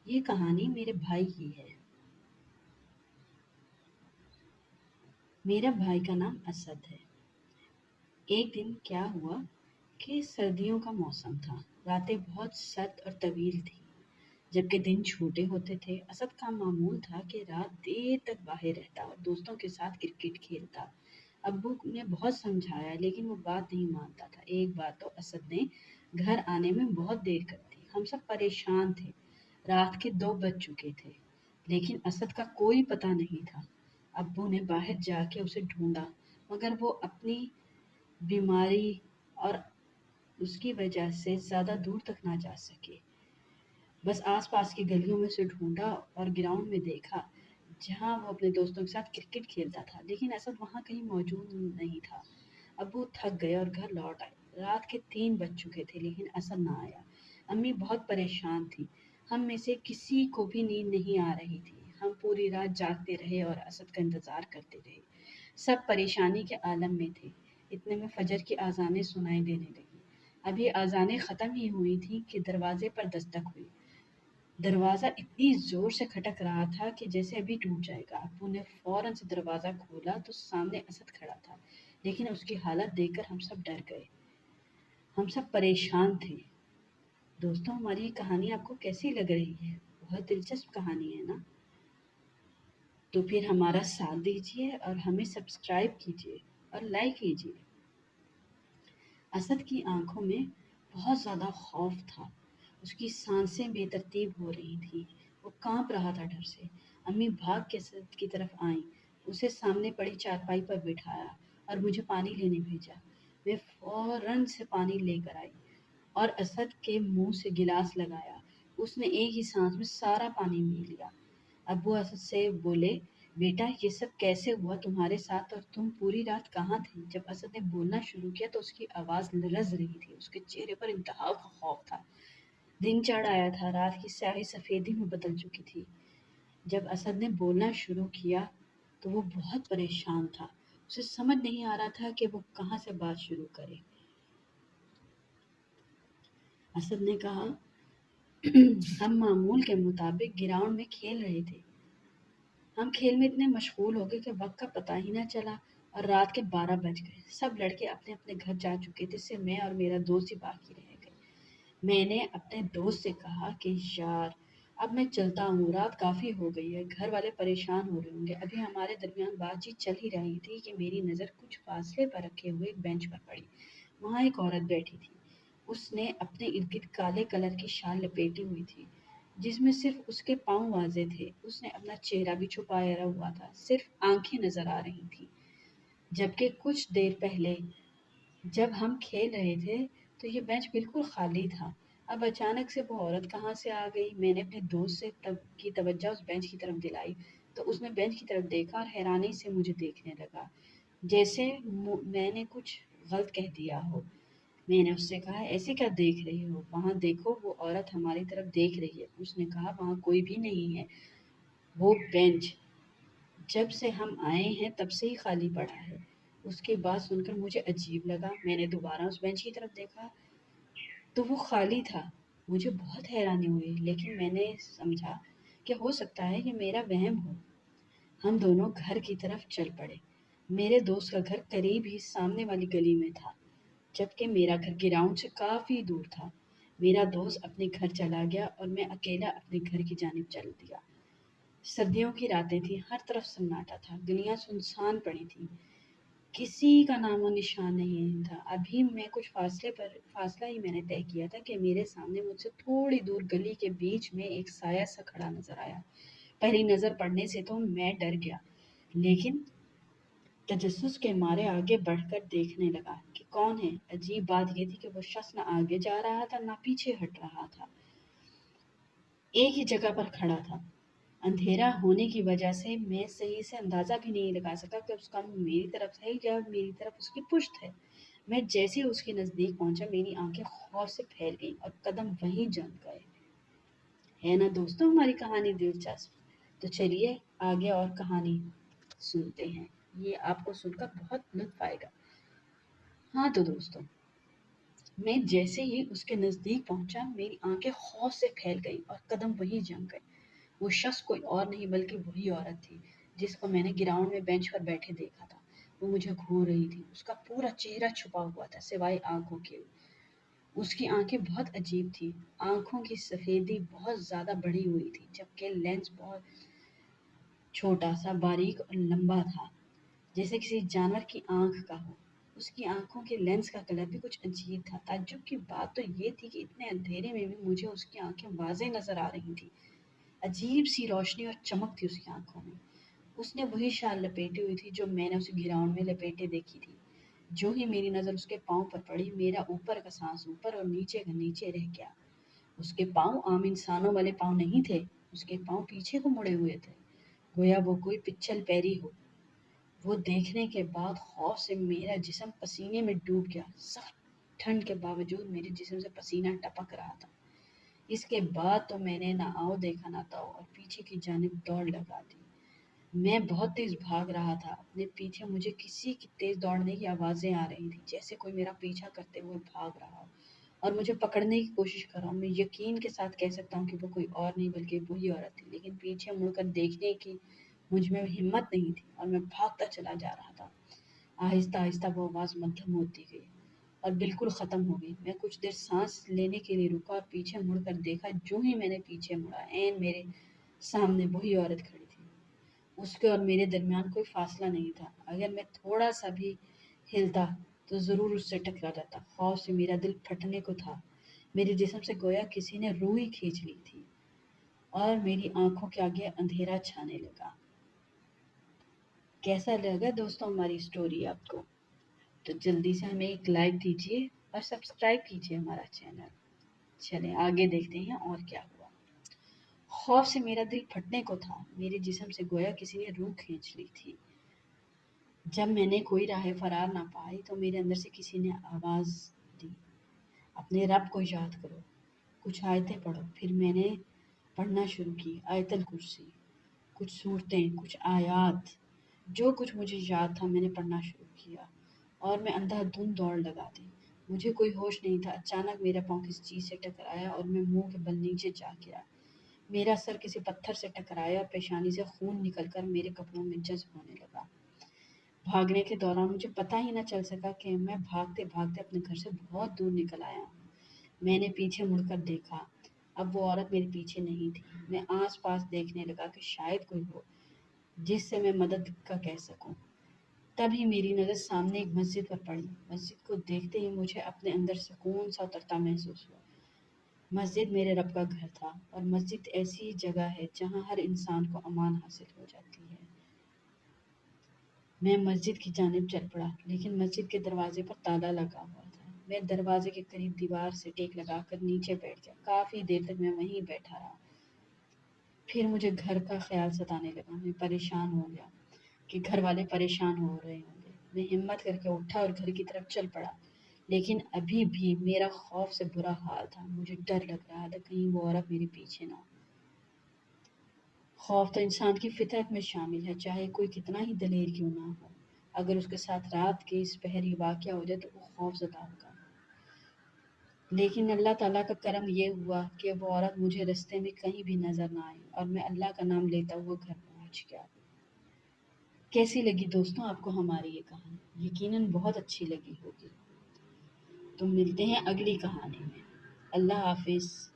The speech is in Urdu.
یہ کہانی میرے بھائی کی ہے۔ میرا بھائی کا نام اسد ہے۔ ایک دن کیا ہوا کہ سردیوں کا موسم تھا۔ راتیں بہت سرد اور طویل تھی جبکہ دن چھوٹے ہوتے تھے۔ اسد کا معمول تھا کہ رات دیر تک باہر رہتا اور دوستوں کے ساتھ کرکٹ کھیلتا۔ ابو نے بہت سمجھایا لیکن وہ بات نہیں مانتا تھا۔ ایک بار تو اسد نے گھر آنے میں بہت دیر کر دی۔ ہم سب پریشان تھے۔ رات کے 2 بج چکے تھے لیکن اسد کا کوئی پتہ نہیں تھا۔ ابو نے باہر جا کے اسے ڈھونڈا مگر وہ اپنی بیماری اور اس کی وجہ سے زیادہ دور تک نہ جا سکے۔ بس آس پاس کی گلیوں میں سے ڈھونڈا اور گراؤنڈ میں دیکھا جہاں وہ اپنے دوستوں کے ساتھ کرکٹ کھیلتا تھا لیکن اسد وہاں کہیں موجود نہیں تھا۔ ابو تھک گئے اور گھر لوٹ آئے۔ رات کے 3 بج چکے تھے لیکن اسد نہ آیا۔ امی بہت پریشان تھی۔ ہم میں سے کسی کو بھی نیند نہیں آ رہی تھی۔ ہم پوری رات جاگتے رہے اور اسد کا انتظار کرتے رہے۔ سب پریشانی کے عالم میں تھے۔ اتنے میں فجر کی اذانیں سنائی دینے لگی۔ ابھی اذانیں ختم ہی ہوئی تھیں کہ دروازے پر دستک ہوئی۔ دروازہ اتنی زور سے کھٹک رہا تھا کہ جیسے ابھی ٹوٹ جائے گا۔ ابو نے فوراً سے دروازہ کھولا تو سامنے اسد کھڑا تھا لیکن اس کی حالت دیکھ کر ہم سب ڈر گئے۔ ہم سب پریشان تھے۔ دوستوں، ہماری یہ کہانی آپ کو کیسی لگ رہی ہے؟ بہت دلچسپ کہانی ہے نا؟ تو پھر ہمارا ساتھ دیجیے اور ہمیں سبسکرائب کیجیے اور لائک کیجیے۔ اسد کی آنکھوں میں بہت زیادہ خوف تھا۔ اس کی سانسیں بے ترتیب ہو رہی تھیں۔ وہ کانپ رہا تھا ڈر سے۔ امی بھاگ کے اسد کی طرف آئیں، اسے سامنے پڑی چارپائی پر بٹھایا اور مجھے پانی لینے بھیجا۔ میں فوراً سے پانی لے کر آئی اور اسد کے منہ سے گلاس لگایا۔ اس نے ایک ہی سانس میں سارا پانی پی لیا۔ ابو اسد سے بولے، بیٹا یہ سب کیسے ہوا تمہارے ساتھ اور تم پوری رات کہاں تھے؟ جب اسد نے بولنا شروع کیا تو اس کی آواز لرز رہی تھی۔ اس کے چہرے پر انتہا کا خوف تھا۔ دن چڑھ آیا تھا۔ رات کی سیاہی سفیدی میں بدل چکی تھی۔ جب اسد نے بولنا شروع کیا تو وہ بہت پریشان تھا۔ اسے سمجھ نہیں آ رہا تھا کہ وہ کہاں سے بات شروع کرے۔ اسد نے کہا، ہم معمول کے مطابق گراؤنڈ میں کھیل رہے تھے۔ ہم کھیل میں اتنے مشغول ہو گئے کہ وقت کا پتہ ہی نہ چلا اور رات کے 12 بج گئے۔ سب لڑکے اپنے اپنے گھر جا چکے تھے، صرف میں اور میرا دوست ہی باقی رہ گئے۔ میں نے اپنے دوست سے کہا کہ یار اب میں چلتا ہوں، رات کافی ہو گئی ہے، گھر والے پریشان ہو رہے ہوں گے۔ ابھی ہمارے درمیان بات چیت چل ہی رہی تھی کہ میری نظر کچھ فاصلے پر رکھے ہوئے ایک بینچ پر پڑی۔ وہاں ایک عورت بیٹھی تھی۔ اس نے اپنے ارد گرد کالے کلر کی شال لپیٹی ہوئی تھی جس میں صرف اس کے پاؤں واضح تھے۔ اس نے اپنا چہرہ بھی چھپایا ہوا تھا، صرف آنکھیں نظر آ رہی تھیں۔ جبکہ کچھ دیر پہلے جب ہم کھیل رہے تھے تو یہ بینچ بالکل خالی تھا۔ اب اچانک سے وہ عورت کہاں سے آ گئی؟ میں نے اپنے دوست سے کی توجہ اس بینچ کی طرف دلائی تو اس نے بینچ کی طرف دیکھا اور حیرانی سے مجھے دیکھنے لگا جیسے میں نے کچھ غلط کہہ دیا ہو۔ میں نے اس سے کہا، ایسے کیا دیکھ رہی ہو؟ وہاں دیکھو، وہ عورت ہماری طرف دیکھ رہی ہے۔ اس نے کہا، وہاں کوئی بھی نہیں ہے، وہ بینچ جب سے ہم آئے ہیں تب سے ہی خالی پڑا ہے۔ اس کی بات سن کر مجھے عجیب لگا۔ میں نے دوبارہ اس بینچ کی طرف دیکھا تو وہ خالی تھا۔ مجھے بہت حیرانی ہوئی لیکن میں نے سمجھا کہ ہو سکتا ہے کہ میرا وہم ہو۔ ہم دونوں گھر کی طرف چل پڑے۔ میرے دوست کا گھر قریب ہی سامنے والی گلی میں تھا جبکہ میرا گھر گراؤنڈ سے کافی دور تھا۔ میرا دوست اپنے گھر چلا گیا اور میں اکیلا اپنے گھر کی جانب چل دیا۔ سردیوں کی راتیں تھیں، ہر طرف سناٹا تھا، گلیاں سنسان پڑی تھیں، کسی کا نام و نشان نہیں تھا۔ ابھی میں کچھ فاصلہ ہی میں نے طے کیا تھا کہ میرے سامنے مجھ سے تھوڑی دور گلی کے بیچ میں ایک سایہ سا کھڑا نظر آیا۔ پہلی نظر پڑنے سے تو میں ڈر گیا لیکن تجسس کے مارے آگے بڑھ کر دیکھنے لگا کہ کون ہے۔ عجیب بات یہ تھی کہ وہ شخص نہ آگے جا رہا تھا نہ پیچھے ہٹ رہا تھا، ایک ہی جگہ پر کھڑا تھا۔ اندھیرا ہونے کی وجہ سے میں صحیح سے اندازہ بھی نہیں لگا سکا کہ اس کا منہ میری طرف ہے یا میری طرف اس کی پشت ہے۔ میں جیسے ہی اس کے نزدیک پہنچا میری آنکھیں خوف سے پھیل گئیں اور قدم وہیں جم گئے۔ ہے نا دوستوں ہماری کہانی دلچسپ؟ تو چلیے آگے اور کہانی سنتے ہیں۔ یہ آپ کو سن کر بہت لطف آئے گا۔ ہاں تو دوستوں، میں جیسے ہی اس کے نزدیک پہنچا میری آنکھیں خوف سے پھیل گئی اور قدم وہی جم گئے۔ وہ شخص کوئی اور نہیں بلکہ وہی عورت تھی جس کو میں نے گراؤنڈ میں بینچ پر بیٹھے دیکھا تھا۔ وہ مجھے گھور رہی تھی، اس کا پورا چہرہ چھپا ہوا تھا سوائے آنکھوں کے۔ اس کی آنکھیں بہت عجیب تھی، آنکھوں کی سفیدی بہت زیادہ بڑھی ہوئی تھی جبکہ لینس بہت چھوٹا سا باریک اور لمبا تھا، جیسے کسی جانور کی آنکھ کا ہو۔ اس کی آنکھوں کے لینس کا کلر بھی کچھ عجیب تھا۔ تعجب کی بات تو یہ تھی کہ اتنے اندھیرے میں بھی مجھے اس کی آنکھیں واضح نظر آ رہی تھی۔ عجیب سی روشنی اور چمک تھی اس کی آنکھوں میں۔ اس نے وہی شال لپیٹی ہوئی تھی جو میں نے اسے گراؤنڈ میں لپیٹے دیکھی تھی۔ جو ہی میری نظر اس کے پاؤں پر پڑی، میرا اوپر کا سانس اوپر اور نیچے کا نیچے رہ گیا۔ اس کے پاؤں عام انسانوں والے پاؤں نہیں تھے، اس کے پاؤں پیچھے کو مڑے ہوئے تھے، گویا وہ کوئی پچھل پیری ہو۔ وہ دیکھنے کے بعد خوف سے میرا جسم پسینے میں ڈوب گیا۔ سخت ٹھنڈ کے باوجود میرے جسم سے پسینہ ٹپک رہا تھا۔ اس کے بعد تو میں نے نہ آؤ دیکھا نہ تاؤ اور پیچھے کی جانب دوڑ لگا دی۔ میں بہت تیز بھاگ رہا تھا، اپنے پیچھے مجھے کسی کی تیز دوڑنے کی آوازیں آ رہی تھیں، جیسے کوئی میرا پیچھا کرتے ہوئے بھاگ رہا ہو اور مجھے پکڑنے کی کوشش کر رہا ہوں۔ میں یقین کے ساتھ کہہ سکتا ہوں کہ وہ کوئی اور نہیں بلکہ وہی عورت تھی، لیکن پیچھے مڑ کر دیکھنے کی مجھ میں ہمت نہیں تھی اور میں بھاگتا چلا جا رہا تھا۔ آہستہ آہستہ وہ آواز مدھم ہوتی گئی اور بالکل ختم ہو گئی۔ میں کچھ دیر سانس لینے کے لیے رکا اور پیچھے مڑ کر دیکھا۔ جو ہی میں نے پیچھے مڑا، عین میرے سامنے وہی عورت کھڑی تھی۔ اس کے اور میرے درمیان کوئی فاصلہ نہیں تھا، اگر میں تھوڑا سا بھی ہلتا تو ضرور اس سے ٹکرا جاتا۔ خوف سے میرا دل پھٹنے کو تھا، میرے جسم سے گویا کسی نے روح ہی کھینچ لی تھی اور میری آنکھوں کے آگے اندھیرا چھانے لگا۔ کیسا لگا دوستوں ہماری اسٹوری آپ کو؟ تو جلدی سے ہمیں ایک لائک دیجیے اور سبسکرائب کیجیے ہمارا چینل۔ چلیں آگے دیکھتے ہیں اور کیا ہوا۔ خوف سے میرا دل پھٹنے کو تھا، میرے جسم سے گویا کسی نے روح کھینچ لی تھی۔ جب میں نے کوئی راہ فرار نہ پائی تو میرے اندر سے کسی نے آواز دی، اپنے رب کو یاد کرو، کچھ آیتیں پڑھو۔ پھر میں نے پڑھنا شروع کی، آیت الکرسی، کچھ صورتیں، کچھ آیات، جو کچھ مجھے یاد تھا میں نے پڑھنا شروع کیا اور میں اندھا دھند دوڑ لگا دی۔ مجھے کوئی ہوش نہیں تھا۔ اچانک میرا پاؤں کسی چیز سے ٹکرایا اور میں منہ کے بل نیچے جا گرا۔ میرا سر کسی پتھر سے ٹکرایا اور پیشانی سے خون نکل کر میرے کپڑوں میں جذب ہونے لگا۔ بھاگنے کے دوران مجھے پتہ ہی نہ چل سکا کہ میں بھاگتے بھاگتے اپنے گھر سے بہت دور نکل آیا ہوں۔ میں نے پیچھے مڑ کر دیکھا، اب وہ عورت میرے پیچھے نہیں تھی۔ میں آس پاس دیکھنے لگا کہ شاید کوئی ہو جس سے میں مدد کا کہہ سکوں۔ تبھی میری نظر سامنے ایک مسجد پر پڑی۔ مسجد کو دیکھتے ہی مجھے اپنے اندر سکون سا اترتا محسوس ہوا۔ مسجد میرے رب کا گھر تھا اور مسجد ایسی جگہ ہے جہاں ہر انسان کو امان حاصل ہو جاتی ہے۔ میں مسجد کی جانب چل پڑا، لیکن مسجد کے دروازے پر تالا لگا ہوا تھا۔ میں دروازے کے قریب دیوار سے ٹیک لگا کر نیچے بیٹھ گیا۔ کافی دیر تک میں وہیں بیٹھا رہا۔ پھر مجھے گھر کا خیال ستانے لگا۔ میں پریشان ہو گیا کہ گھر والے پریشان ہو رہے ہوں گے۔ میں ہمت کر کے اٹھا اور گھر کی طرف چل پڑا، لیکن ابھی بھی میرا خوف سے برا حال تھا۔ مجھے ڈر لگ رہا تھا کہیں وہ عورت میرے پیچھے نہ ہو۔ خوف تو انسان کی فطرت میں شامل ہے، چاہے کوئی کتنا ہی دلیر کیوں نہ ہو۔ اگر اس کے ساتھ رات کے اس پہر یہ واقعہ ہو جائے تو وہ خوف زدہ ہوگا۔ لیکن اللہ تعالیٰ کا کرم یہ ہوا کہ وہ عورت مجھے رستے میں کہیں بھی نظر نہ آئی اور میں اللہ کا نام لیتا ہوا گھر پہنچ گیا۔ کیسی لگی دوستوں آپ کو ہماری یہ کہانی؟ یقیناً بہت اچھی لگی ہوگی۔ تو ملتے ہیں اگلی کہانی میں۔ اللہ حافظ۔